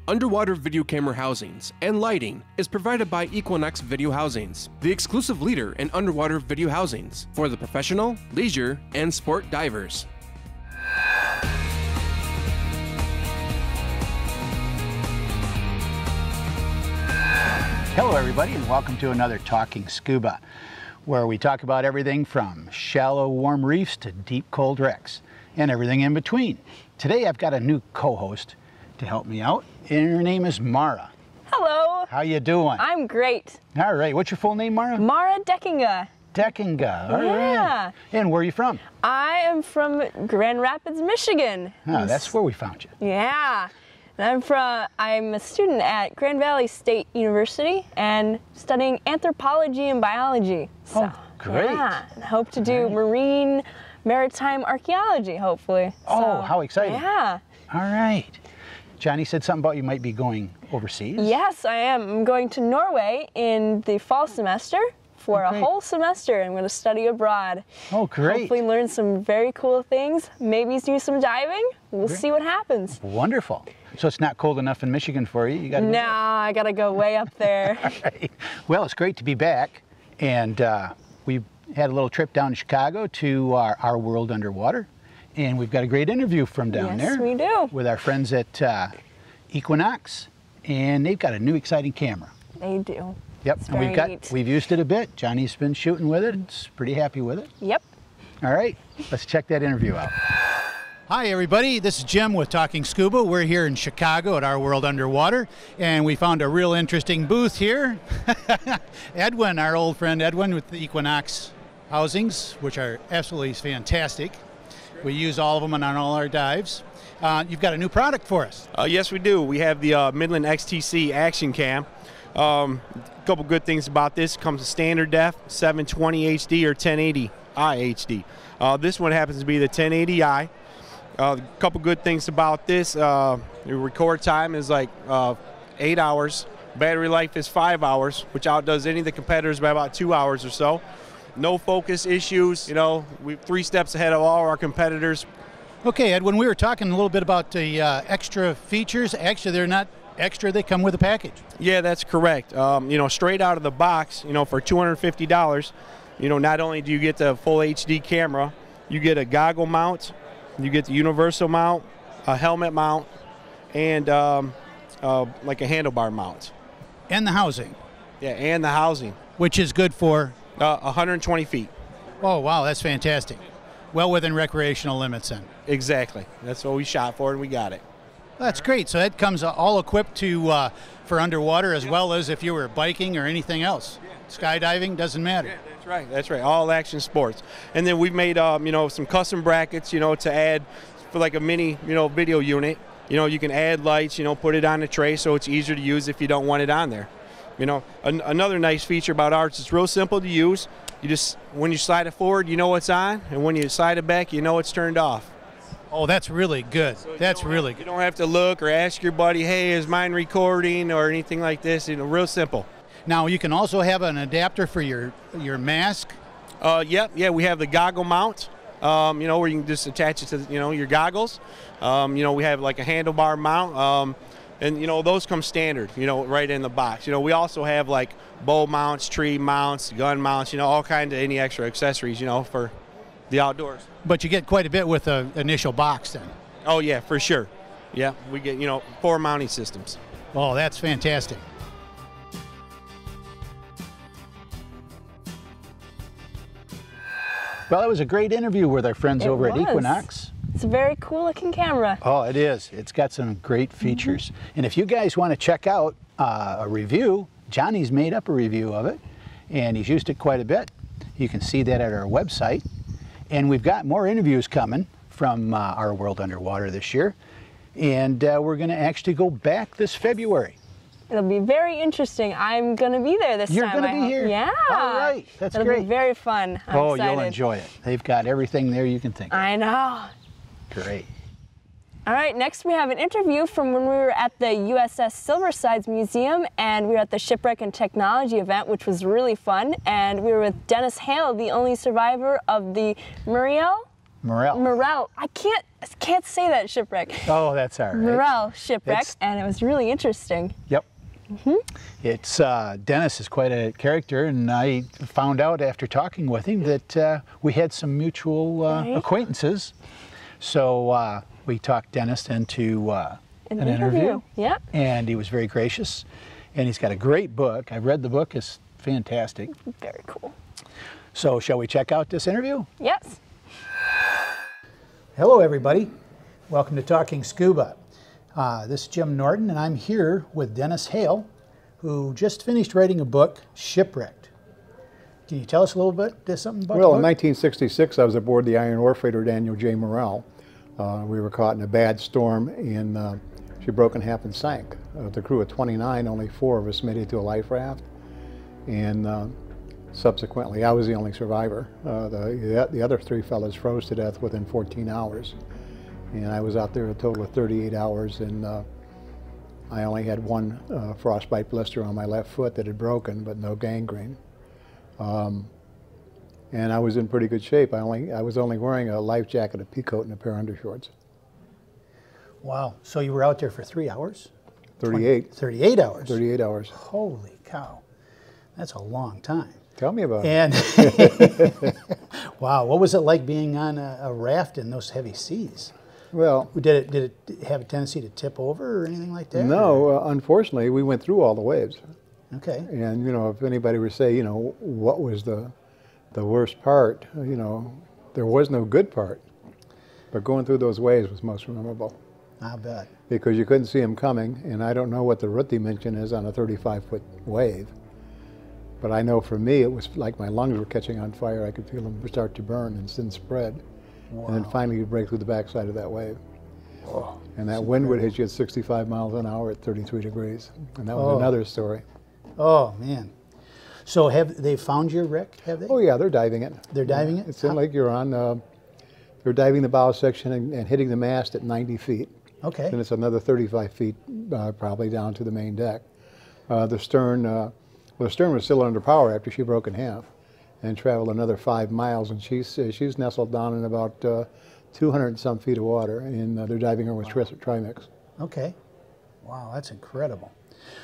Underwater video camera housings and lighting is provided by Equinox Video Housings, the exclusive leader in underwater video housings for the professional, leisure, and sport divers. Hello everybody, and welcome to another Talking Scuba, where we talk about everything from shallow warm reefs to deep cold wrecks and everything in between. Today I've got a new co-host to help me out, and her name is Mara. Hello. How you doing? I'm great. All right, what's your full name, Mara? Mara Deckinga. Deckinga, all Yeah. right. And where are you from? I am from Grand Rapids, Michigan. Ah, that's where we found you. Yeah. And I'm a student at Grand Valley State University and studying anthropology and biology. So, Oh, great. Yeah, and hope to do maritime archaeology, hopefully. Oh, how exciting. Yeah. All right. Johnny said something about you might be going overseas. Yes, I am. I'm going to Norway in the fall semester for a whole semester. I'm going to study abroad. Oh, great. Hopefully learn some very cool things. Maybe do some diving. We'll see what happens. Wonderful. So it's not cold enough in Michigan for you? You gotta go No, back. I got to go way up there. All right. Well, it's great to be back. And we had a little trip down to Chicago to our World Underwater. And we've got a great interview from down there. Yes, we do. With our friends at Equinox. And they've got a new exciting camera. They do. Yep, It's and very neat. we've used it a bit. Johnny's been shooting with it. It's pretty happy with it. Yep. All right, let's check that interview out. Hi everybody, this is Jim with Talking Scuba. We're here in Chicago at our World Underwater, and we found a real interesting booth here. Edwin, our old friend Edwin with the Equinox housings, which are absolutely fantastic. We use all of them on all our dives. You've got a new product for us. Yes, we do. We have the Midland XTC Action Cam. A couple good things about this. It comes with standard def, 720 HD or 1080i HD. This one happens to be the 1080i. A couple good things about this. Your record time is like 8 hours. Battery life is 5 hours, which outdoes any of the competitors by about 2 hours or so. No focus issues. You know, we're 3 steps ahead of all our competitors. Okay, Edwin, we were talking a little bit about the extra features. Actually, they're not extra, they come with a package. Yeah, that's correct. You know, straight out of the box, you know, for $250, you know, not only do you get the full HD camera, you get a goggle mount, you get the universal mount, a helmet mount, and like a handlebar mount. And the housing. Yeah, and the housing. Which is good for? 120 feet. Oh, wow, that's fantastic. Well within recreational limits then. Exactly. That's what we shot for, and we got it. That's great. So that comes all equipped to for underwater, as well as if you were biking or anything else. Skydiving, doesn't matter. Yeah, that's right. That's right. All action sports. And then we've made you know, some custom brackets, you know, to add for like a mini, you know, video unit. You know, you can add lights, you know, put it on the tray so it's easier to use if you don't want it on there. You know, another nice feature about ours, it's real simple to use. You just, when you slide it forward, you know it's on, and when you slide it back, you know it's turned off. Oh, that's really good. So that's really good. You don't have to look or ask your buddy, hey, is mine recording or anything like this. You know, real simple. Now, you can also have an adapter for your mask. Yep, yeah, we have the goggle mount, you know, where you can just attach it to, you know, your goggles. You know, we have like a handlebar mount, and, you know, those come standard, you know, right in the box. You know, we also have like bow mounts, tree mounts, gun mounts, you know, all kinds of any extra accessories, you know, for the outdoors. But you get quite a bit with the initial box then. Oh, yeah, for sure. Yeah, we get, you know, 4 mounting systems. Oh, that's fantastic. Well, that was a great interview with our friends over at Equinox. It's a very cool looking camera. Oh, it is. It's got some great features. And if you guys want to check out a review, Johnny's made up a review of it, and he's used it quite a bit. You can see that at our website. And we've got more interviews coming from our World Underwater this year. And we're going to actually go back this February. It'll be very interesting. I'm going to be there this You're time. going to be here? Yeah. All right. That's It'll great. It'll be very fun. I'm excited. You'll enjoy it. They've got everything there you can think of. I know. Great. All right, next we have an interview from when we were at the USS Silversides Museum, and we were at the Shipwreck and Technology event, which was really fun. And we were with Dennis Hale, the only survivor of the Muriel Morel. I can't say that, Shipwreck. Oh, that's all right. Morel Shipwreck, and it was really interesting. Yep. It's Dennis is quite a character, and I found out after talking with him that we had some mutual acquaintances. So we talked Dennis into an interview. Yep. And he was very gracious, and he's got a great book. I've read the book; it's fantastic. Very cool. So shall we check out this interview? Yes. Hello, everybody. Welcome to Talking Scuba. This is Jim Norton, and I'm here with Dennis Hale, who just finished writing a book, Shipwrecked. Can you tell us a little bit, something about Well, the in book? 1966, I was aboard the iron ore freighter Daniel J. Morel. We were caught in a bad storm, and she broke in half and sank. The crew of 29, only 4 of us made it to a life raft, and subsequently, I was the only survivor. The other 3 fellas froze to death within 14 hours. And I was out there a total of 38 hours, and I only had 1 frostbite blister on my left foot that had broken, but no gangrene. And I was in pretty good shape. I was only wearing a life jacket, a pea coat, and a pair of undershorts. Wow. So you were out there for 3 hours? 38. 38 hours? 38 hours. Holy cow. That's a long time. Tell me about it. And wow, what was it like being on a raft in those heavy seas? Well, Did it have a tendency to tip over or anything like that? no, unfortunately, we went through all the waves. Okay. And, you know, if anybody were to say, you know, what was the worst part, you know, there was no good part. But going through those waves was most memorable. I bet. Because you couldn't see them coming, and I don't know what the root dimension is on a 35-foot wave. But I know for me, it was like my lungs were catching on fire. I could feel them start to burn and then spread. Wow. And then finally you break through the backside of that wave. Whoa. And that wind would hit you at 65 miles an hour at 33 degrees. And that was another story. Oh, man. So have they found your wreck, have they? Oh yeah, they're diving it. They're diving it? It's in Lake Huron. They're diving the bow section and hitting the mast at 90 feet. Okay. Then it's another 35 feet probably down to the main deck. The stern was still under power after she broke in half and traveled another 5 miles, and she's nestled down in about 200 and some feet of water, and they're diving her with trimix. Okay. Wow, that's incredible.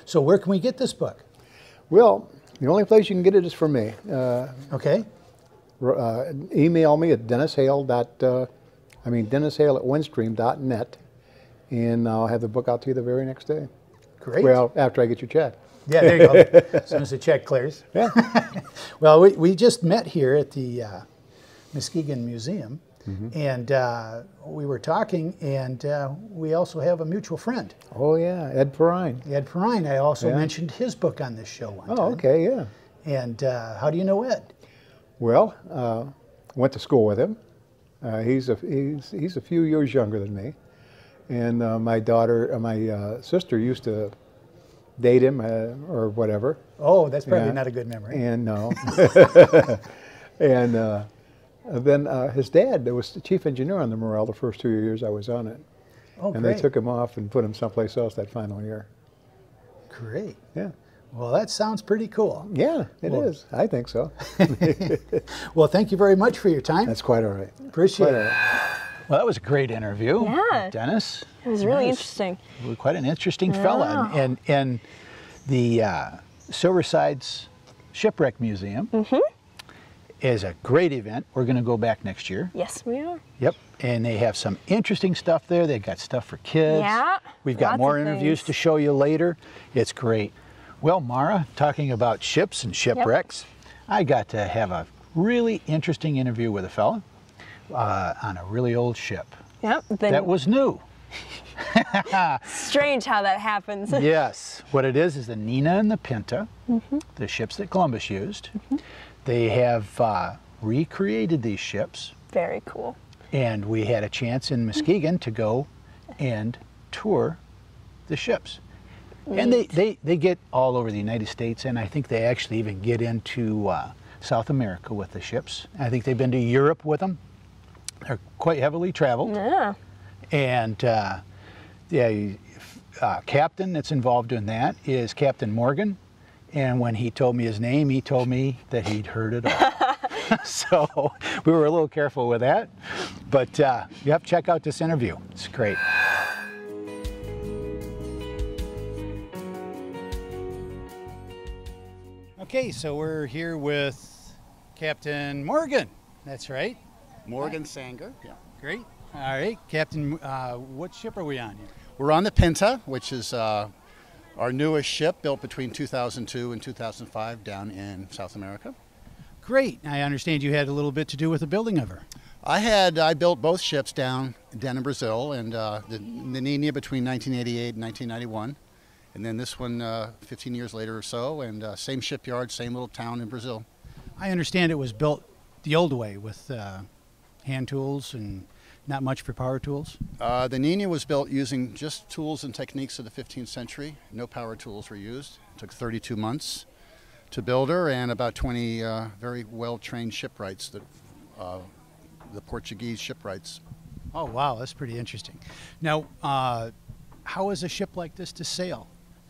So where can we get this book? Well, the only place you can get it is from me. Okay. Email me at dennishale@windstream.net, and I'll have the book out to you the very next day. Great. Well, after I get your check. Yeah, there you go. As soon as the check clears. Yeah. Well, we just met here at the Muskegon Museum, and we were talking, and we also have a mutual friend. Oh yeah, Ed Perrine. Ed Perrine. I also mentioned his book on this show one time. Oh, okay, yeah. And how do you know Ed? Well, went to school with him. He's a few years younger than me, and my sister used to date him or whatever. Oh, that's probably not a good memory. And no. And then his dad was the chief engineer on the Morel the first 2 years I was on it. Oh, and great. they took him off and put him someplace else that final year. Great. Yeah. Well, that sounds pretty cool. Yeah, it is. I think so. Well, thank you very much for your time. That's quite all right. Appreciate Quite all it. right. Well, that was a great interview. Yeah. With Dennis. It was really interesting. Quite an interesting fella. And the Silverside's Shipwreck Museum is a great event. We're going to go back next year. Yes, we are. Yep. And they have some interesting stuff there. They've got stuff for kids. Yeah. We've got lots more of interviews things. to show you later. It's great. Well, Mara, talking about ships and shipwrecks, I got to have a really interesting interview with a fella on a really old ship. Yep. That was new. Strange how that happens. Yes. What it is the Nina and the Pinta, the ships that Columbus used. They have recreated these ships, Very cool. and we had a chance in Muskegon to go and tour the ships. And they get all over the United States, and I think they actually even get into South America with the ships. I think they've been to Europe with them. They're quite heavily traveled. Yeah. And captain that's involved in that is Captain Morgan. And when he told me his name, he told me that he'd heard it all. So we were a little careful with that. But you have to check out this interview. It's great. Okay, so we're here with Captain Morgan. That's right. Morgan Sanger. Yeah. Great. All right, Captain, what ship are we on here? We're on the Pinta, which is our newest ship, built between 2002 and 2005 down in South America. Great. I understand you had a little bit to do with the building of her. I built both ships down in Brazil, and the Nina between 1988 and 1991. And then this one 15 years later or so, and same shipyard, same little town in Brazil. I understand it was built the old way with hand tools and not much for power tools. The Nina was built using just tools and techniques of the 15th century. No power tools were used. It took 32 months to build her, and about 20 very well-trained shipwrights, the Portuguese shipwrights. Oh, wow, that's pretty interesting. Now, how is a ship like this to sail?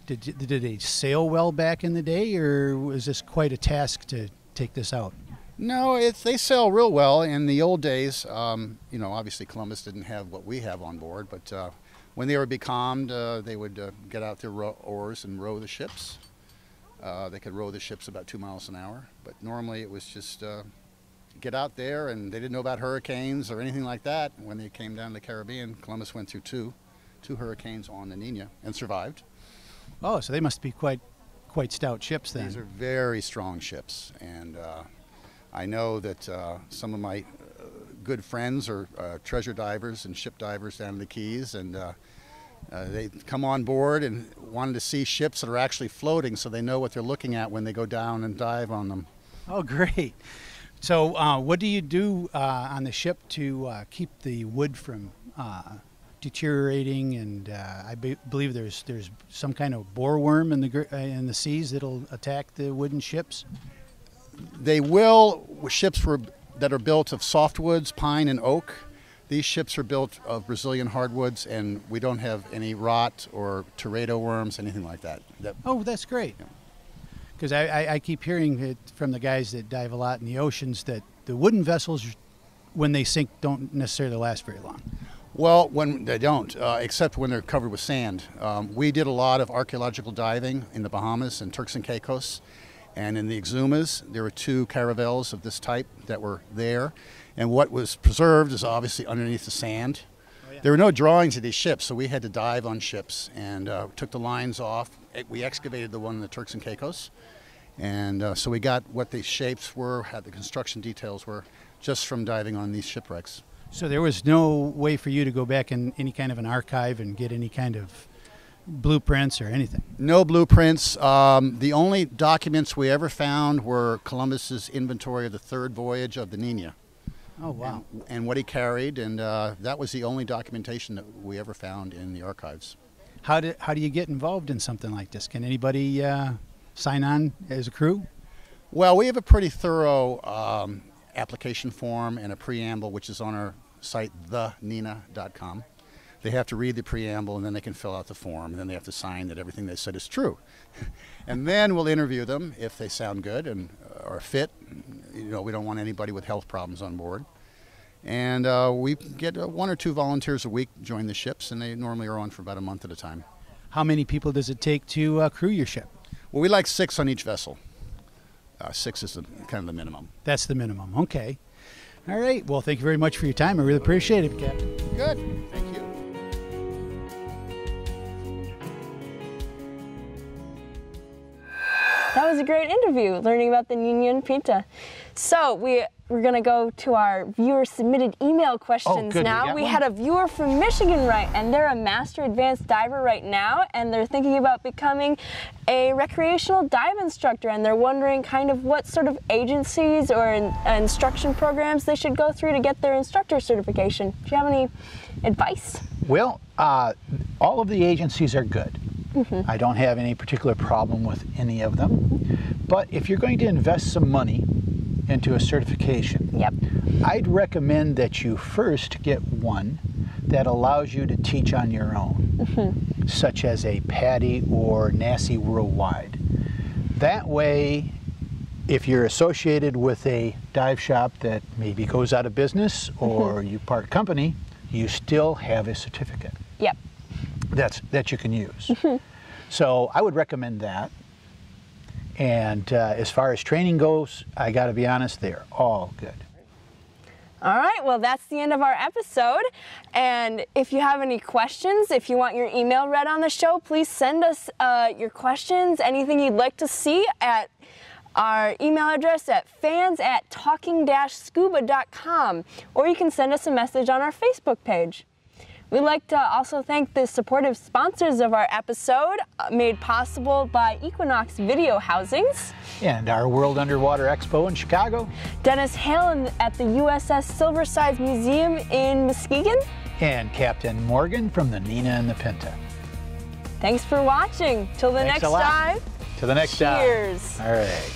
Did they sail well back in the day, or was this quite a task to take this out? No, they sail real well. In the old days, you know, obviously Columbus didn't have what we have on board, but when they were becalmed, they would get out their oars and row the ships. They could row the ships about 2 miles an hour, but normally it was just get out there, and they didn't know about hurricanes or anything like that. When they came down to the Caribbean, Columbus went through two hurricanes on the Nina and survived. Oh, so they must be quite stout ships then. These are very strong ships, and I know that some of my good friends are treasure divers and ship divers down in the Keys, and they come on board and wanted to see ships that are actually floating, so they know what they're looking at when they go down and dive on them. Oh, great. So what do you do on the ship to keep the wood from deteriorating? And I believe there's some kind of boreworm in the seas that'll attack the wooden ships. They will. Ships that are built of softwoods, pine and oak. These ships are built of Brazilian hardwoods, and we don't have any rot or teredo worms, anything like that. Oh, that's great. Because I keep hearing it from the guys that dive a lot in the oceans that the wooden vessels, when they sink, don't necessarily last very long. Well, when they don't, except when they're covered with sand. We did a lot of archaeological diving in the Bahamas and Turks and Caicos. And in the Exumas, there were 2 caravels of this type that were there. And what was preserved is obviously underneath the sand. Oh, yeah. There were no drawings of these ships, so we had to dive on ships and took the lines off. We excavated the one in the Turks and Caicos. And so we got what the shapes were, how the construction details were, just from diving on these shipwrecks. So there was no way for you to go back in any kind of an archive and get any kind of blueprints or anything? No blueprints. The only documents we ever found were Columbus's inventory of the 3rd voyage of the Nina. Oh, wow. And what he carried, and that was the only documentation that we ever found in the archives. How do you get involved in something like this? Can anybody sign on as a crew? Well, we have a pretty thorough application form and a preamble, which is on our site, thenina.com. They have to read the preamble, and then they can fill out the form, and then they have to sign that everything they said is true. And then we'll interview them if they sound good and are fit. You know, we don't want anybody with health problems on board. And we get 1 or 2 volunteers a week join the ships, and they normally are on for about a month at a time. How many people does it take to crew your ship? Well, we like 6 on each vessel. 6 is kind of the minimum. That's the minimum. Okay. All right. Well, thank you very much for your time. I really appreciate it, Captain. Good. Thank you. That was a great interview, learning about the Nina Pinta. So we're going to go to our viewer-submitted email questions now. We had a viewer from Michigan write, and they're a master advanced diver right now, and they're thinking about becoming a recreational dive instructor, and they're wondering kind of what sort of agencies or instruction programs they should go through to get their instructor certification. Do you have any advice? Well, all of the agencies are good. I don't have any particular problem with any of them. But if you're going to invest some money into a certification, I'd recommend that you first get one that allows you to teach on your own, such as a PADI or NASI Worldwide. That way, if you're associated with a dive shop that maybe goes out of business or you part company, you still have a certificate. Yep. That you can use. So I would recommend that. And as far as training goes, I got to be honest, they're all good. All right, well, that's the end of our episode. And if you have any questions, if you want your email read on the show, please send us your questions, anything you'd like to see at our email address at fans@talking-scuba.com, or you can send us a message on our Facebook page. We'd like to also thank the supportive sponsors of our episode, made possible by Equinox Video Housings. And our World Underwater Expo in Chicago. Dennis Hale at the USS Silverside Museum in Muskegon. And Captain Morgan from the Nina and the Pinta. Thanks for watching. Till the next dive. Till the next dive. Cheers. All right.